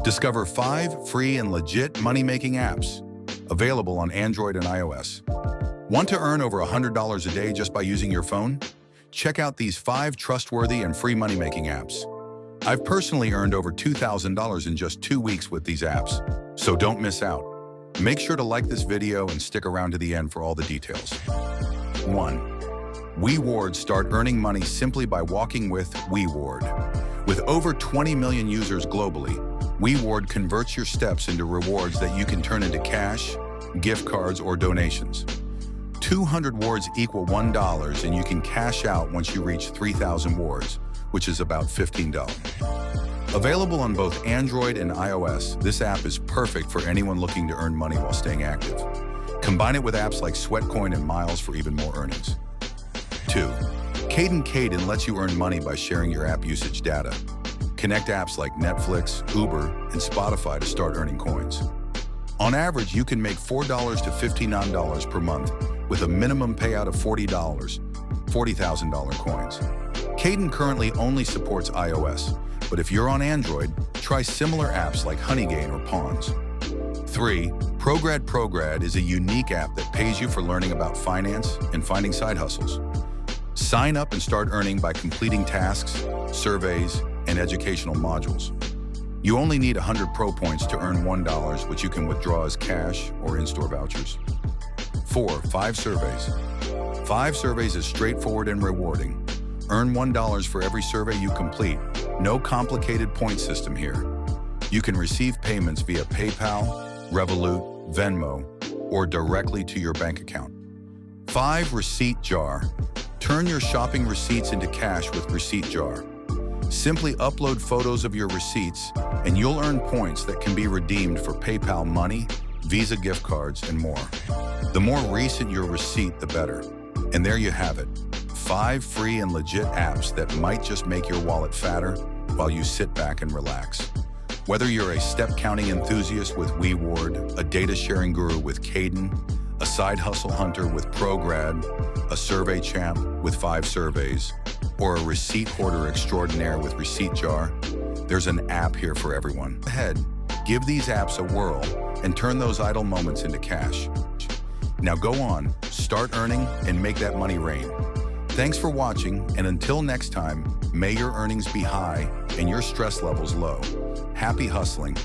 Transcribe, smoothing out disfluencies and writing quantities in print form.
Discover 5 free and legit money-making apps available on Android and iOS. Want to earn over $100 a day just by using your phone? Check out these 5 trustworthy and free money-making apps. I've personally earned over $2,000 in just 2 weeks with these apps, so don't miss out. Make sure to like this video and stick around to the end for all the details. 1. WeWard. Start earning money simply by walking with WeWard. With over 20 million users globally, WeWard converts your steps into rewards that you can turn into cash, gift cards, or donations. 200 wards equal $1, and you can cash out once you reach 3,000 wards, which is about $15. Available on both Android and iOS, this app is perfect for anyone looking to earn money while staying active. Combine it with apps like Sweatcoin and Miles for even more earnings. 2. Caden lets you earn money by sharing your app usage data. Connect apps like Netflix, Uber, and Spotify to start earning coins. On average, you can make $4 to $59 per month with a minimum payout of $40,000 coins. Caden currently only supports iOS, but if you're on Android, try similar apps like Honeygain or Pawns. 3. Prograd is a unique app that pays you for learning about finance and finding side hustles. Sign up and start earning by completing tasks, surveys, and educational modules. You only need 100 Pro points to earn $1, which you can withdraw as cash or in-store vouchers. 4. 5 surveys. 5 surveys is straightforward and rewarding. Earn $1 for every survey you complete. No complicated point system here. You can receive payments via PayPal, Revolut, Venmo, or directly to your bank account. 5. Receipt jar. Turn your shopping receipts into cash with Receipt Jar. Simply upload photos of your receipts, and you'll earn points that can be redeemed for PayPal money, Visa gift cards, and more. The more recent your receipt, the better. And there you have it. 5 free and legit apps that might just make your wallet fatter while you sit back and relax. Whether you're a step-counting enthusiast with WeWard, a data-sharing guru with Caden, a side hustle hunter with Prograd, a survey champ with 5 surveys, or a receipt hoarder extraordinaire with Receipt Jar, there's an app here for everyone. Ahead, give these apps a whirl and turn those idle moments into cash. Now go on, start earning, and make that money rain. Thanks for watching, and until next time, may your earnings be high and your stress levels low. Happy hustling.